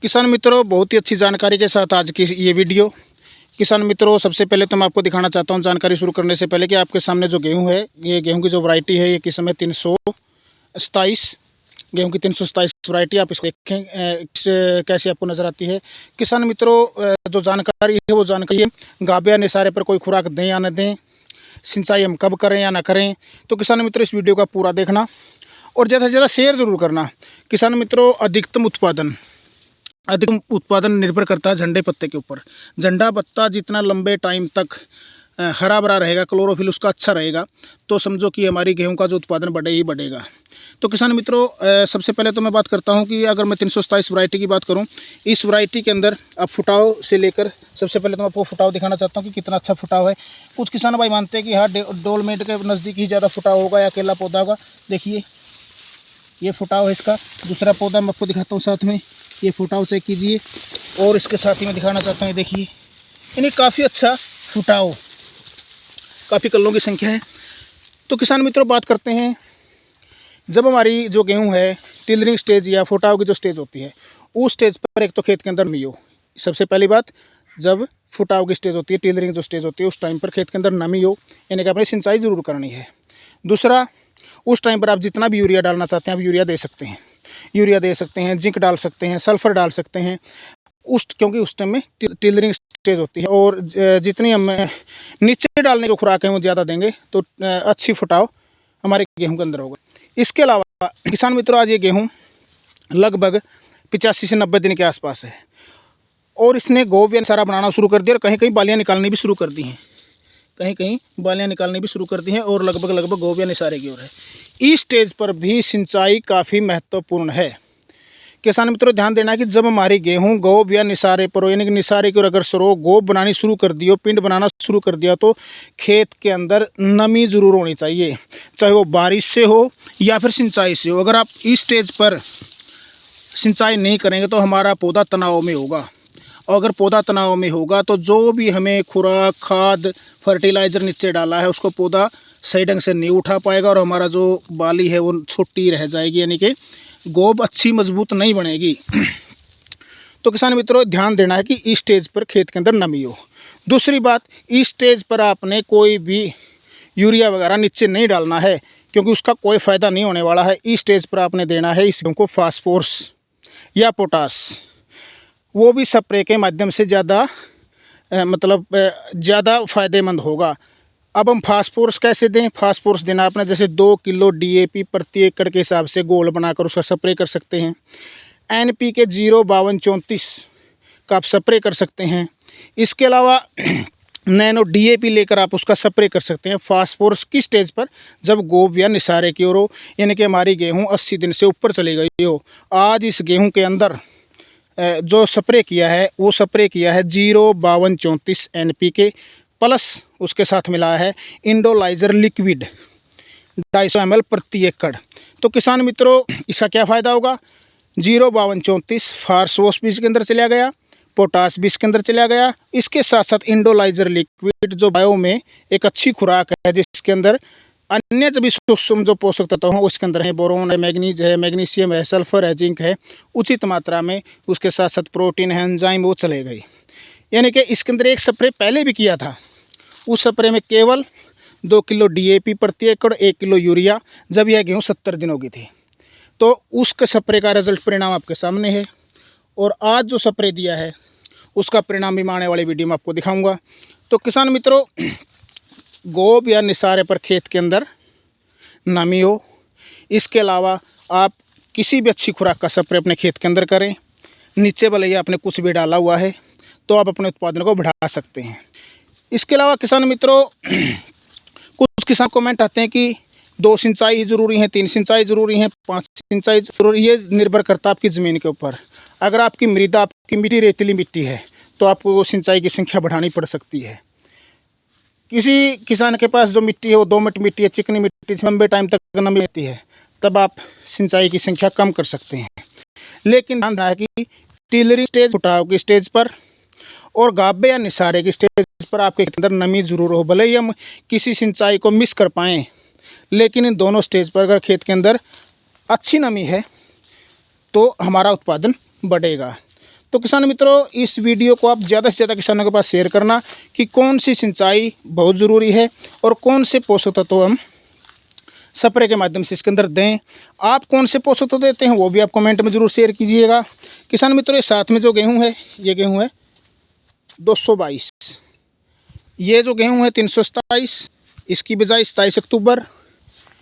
किसान मित्रों, बहुत ही अच्छी जानकारी के साथ आज की ये वीडियो। किसान मित्रों, सबसे पहले तो मैं आपको दिखाना चाहता हूँ जानकारी शुरू करने से पहले कि आपके सामने जो गेहूं है, ये गेहूं की जो वैरायटी है, ये किस्म है 327। गेहूं की 327 वैरायटी। आप इसको देखें कैसे आपको नज़र आती है। किसान मित्रों, जो जानकारी है वो जानकारी है गाभिया निसारे पर कोई खुराक दें या न दें, सिंचाई हम कब करें या ना करें। तो किसान मित्रों, इस वीडियो का पूरा देखना और ज़्यादा से ज़्यादा शेयर ज़रूर करना। किसान मित्रों, अधिकतम उत्पादन निर्भर करता है झंडे पत्ते के ऊपर। झंडा पत्ता जितना लंबे टाइम तक हरा भरा रहेगा, क्लोरोफिल उसका अच्छा रहेगा, तो समझो कि हमारी गेहूं का जो उत्पादन बढ़े ही बढ़ेगा। तो किसान मित्रों, सबसे पहले तो मैं बात करता हूं कि अगर मैं 327 वैरायटी की बात करूं, इस वैरायटी के अंदर अब फुटाव से लेकर, सबसे पहले तो मैं आपको फुटाव दिखाना चाहता हूं कि कितना अच्छा फुटाव है। कुछ किसान भाई मानते हैं कि हाँ, डोलमेट के नज़दीक ही ज़्यादा फुटाव होगा या अकेला पौधा होगा। देखिए, ये फुटाव है इसका। दूसरा पौधा मैं आपको दिखाता हूँ साथ में, ये फुटाव चेक कीजिए। और इसके साथ ही मैं दिखाना चाहता हूँ, देखिए यानी काफ़ी अच्छा फुटाव, काफ़ी कल्लों की संख्या है। तो किसान मित्रों, बात करते हैं, जब हमारी जो गेहूं है टिलरिंग स्टेज या फुटाव की जो स्टेज होती है, उस स्टेज पर एक तो खेत के अंदर नमी हो। सबसे पहली बात, जब फुटाव की स्टेज होती है, टिलरिंग जो स्टेज होती है, उस टाइम पर खेत के अंदर नमी हो, यानी कि आपने सिंचाई ज़रूर करनी है। दूसरा, उस टाइम पर आप जितना भी यूरिया डालना चाहते हैं आप यूरिया दे सकते हैं। यूरिया दे सकते हैं, जिंक डाल सकते हैं, सल्फर डाल सकते हैं, क्योंकि उस टाइम में टिलरिंग स्टेज होती है। और जितनी हम नीचे डालने जो खुराक है वो ज़्यादा देंगे तो अच्छी फुटाव हमारे गेहूं के अंदर होगा। इसके अलावा किसान मित्रों, आज ये गेहूं लगभग 85 से 90 दिन के आसपास है और इसने गोब या निसारा बनाना शुरू कर दिया और कहीं कहीं बालियाँ निकालनी भी शुरू कर दी हैं। और लगभग गोब या निसारे की ओर है। इस स्टेज पर भी सिंचाई काफ़ी महत्वपूर्ण है। किसान मित्रों, ध्यान देना कि जब हमारी गेहूं गोब या निसारे पर हो, यानी कि निसारे की ओर अगर सरो गोब बनानी शुरू कर दी हो, पिंड बनाना शुरू कर दिया, तो खेत के अंदर नमी ज़रूर होनी चाहिए, चाहे वो बारिश से हो या फिर सिंचाई से हो। अगर आप इस स्टेज पर सिंचाई नहीं करेंगे तो हमारा पौधा तनाव में होगा, और अगर पौधा तनाव में होगा तो जो भी हमें खुराक, खाद, फर्टिलाइज़र नीचे डाला है उसको पौधा सही ढंग से नहीं उठा पाएगा और हमारा जो बाली है वो छोटी रह जाएगी, यानी कि गोब अच्छी मजबूत नहीं बनेगी। तो किसान मित्रों, ध्यान देना है कि इस स्टेज पर खेत के अंदर नमी हो। दूसरी बात, इस स्टेज पर आपने कोई भी यूरिया वगैरह नीचे नहीं डालना है, क्योंकि उसका कोई फ़ायदा नहीं होने वाला है। इस स्टेज पर आपने देना है इसको फास्फोरस या पोटास, वो भी स्प्रे के माध्यम से ज़्यादा ज़्यादा फ़ायदेमंद होगा। अब हम फास्फोरस कैसे दें? फास्फोरस देना आपने जैसे 2 किलो DAP प्रति एकड़ के हिसाब से गोल बनाकर उसका स्प्रे कर सकते हैं। NPK 05234 का आप स्प्रे कर सकते हैं। इसके अलावा नैनो DAP लेकर आप उसका स्प्रे कर सकते हैं। फास्फोरस की स्टेज पर जब गोब या निसारे की ओर हो, यानी कि हमारी गेहूँ 80 दिन से ऊपर चली गई हो। आज इस गेहूँ के अंदर जो स्प्रे किया है वो स्प्रे किया है 05234 NPK प्लस उसके साथ मिला है इंडोलाइजर लिक्विड 250 ml प्रति एकड़। तो किसान मित्रों, इसका क्या फ़ायदा होगा? 05234 फास्फोरस भी इसके अंदर चला गया, पोटास भी इसके अंदर चला गया। इसके साथ साथ इंडोलाइजर लिक्विड जो बायो में एक अच्छी खुराक है, जिसके अंदर अन्य सभी सूक्ष्म जो पोषक तत्व हैं उसके अंदर है। बोरोन है, मैग्नीज है, मैग्नीशियम है, सल्फर है, जिंक है, उचित मात्रा में। उसके साथ साथ प्रोटीन है, एंजाइम, वो चले गए। यानी कि इसके अंदर एक स्प्रे पहले भी किया था, उस स्प्रे में केवल 2 किलो DAP प्रति एकड़, 1 किलो यूरिया, जब यह गेहूँ 70 दिनों की थी। तो उसके स्प्रे का रिजल्ट परिणाम आपके सामने है। और आज जो स्प्रे दिया है उसका परिणाम भी मैं आने वाली वीडियो में आपको दिखाऊंगा। तो किसान मित्रों, गोब या निसारे पर खेत के अंदर नमी हो, इसके अलावा आप किसी भी अच्छी खुराक का स्प्रे अपने खेत के अंदर करें। नीचे भले ही आपने कुछ भी डाला हुआ है तो आप अपने उत्पादन को बढ़ा सकते हैं। इसके अलावा किसान मित्रों, कुछ किसान कमेंट आते हैं कि 2 सिंचाई ज़रूरी हैं, 3 सिंचाई ज़रूरी हैं, 5 सिंचाई ज़रूरी। ये निर्भर करता है आपकी ज़मीन के ऊपर। अगर आपकी मृदा, आपकी मिट्टी रेतीली मिट्टी है तो आपको सिंचाई की संख्या बढ़ानी पड़ सकती है। किसी किसान के पास जो मिट्टी है वो दोमट मिट्टी है, चिकनी मिट्टी, लंबे टाइम तक नमी रहती है, तब आप सिंचाई की संख्या कम कर सकते हैं। लेकिन ध्यान रहा है कि टिलरिंग स्टेज, फुटाव की स्टेज पर और गाभे या निसारे की स्टेज पर आपके अंदर नमी ज़रूर हो। भले ही हम किसी सिंचाई को मिस कर पाएँ, लेकिन इन दोनों स्टेज पर अगर खेत के अंदर अच्छी नमी है तो हमारा उत्पादन बढ़ेगा। तो किसान मित्रों, इस वीडियो को आप ज़्यादा से ज़्यादा किसानों के पास शेयर करना कि कौन सी सिंचाई बहुत ज़रूरी है और कौन से पोषक तत्व हम स्प्रे के माध्यम से इसके अंदर दें। आप कौन से पोषक तत्व देते हैं वो भी आप कमेंट में ज़रूर शेयर कीजिएगा। किसान मित्रों, ये साथ में जो गेहूँ है, ये गेहूँ है 222, ये जो गेहूँ है 327, इसकी बिजाई 27 अक्टूबर।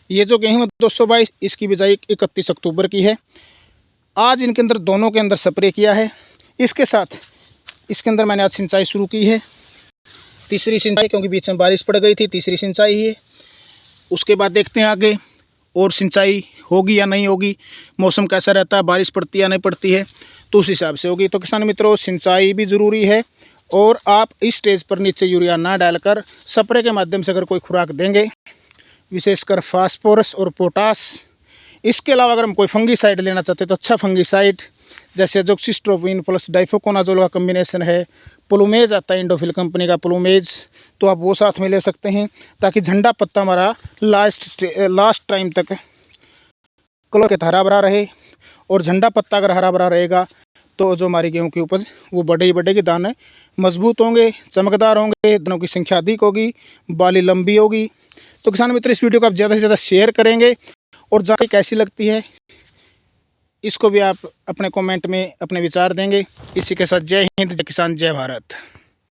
ये जो गेहूँ है 222, इसकी बिजाई 31 अक्टूबर की है। आज इनके अंदर दोनों के अंदर स्प्रे किया है। इसके साथ इसके अंदर मैंने आज सिंचाई शुरू की है, तीसरी सिंचाई, क्योंकि बीच में बारिश पड़ गई थी, तीसरी सिंचाई है। उसके बाद देखते हैं आगे और सिंचाई होगी या नहीं होगी, मौसम कैसा रहता है, बारिश पड़ती है या नहीं पड़ती है, तो उस हिसाब से होगी। तो किसान मित्रों, सिंचाई भी ज़रूरी है और आप इस स्टेज पर नीचे यूरिया ना डालकर स्प्रे के माध्यम से अगर कोई खुराक देंगे, विशेषकर फास्फोरस और पोटास। इसके अलावा अगर हम कोई फंगीसाइड लेना चाहते हैं तो अच्छा फंगीसाइड जैसे अजोक्सिस्ट्रोबिन प्लस डाइफोकोनाजोल का कम्बिनेशन है, प्लूमेज आता है इंडोफिल कंपनी का प्लूमेज, तो आप वो साथ में ले सकते हैं ताकि झंडा पत्ता हमारा लास्ट टाइम तक कलर के हरा भरा रहे। और झंडा पत्ता अगर हरा भरा रहेगा तो जो हमारी गेहूं की उपज वो बढ़ेगी, दाने मजबूत होंगे, चमकदार होंगे, दानों की संख्या अधिक होगी, बाली लंबी होगी। तो किसान मित्र, इस वीडियो को आप ज़्यादा से ज़्यादा शेयर करेंगे और जानकारी कैसी लगती है इसको भी आप अपने कमेंट में अपने विचार देंगे। इसी के साथ जय हिंद, जय किसान, जय भारत।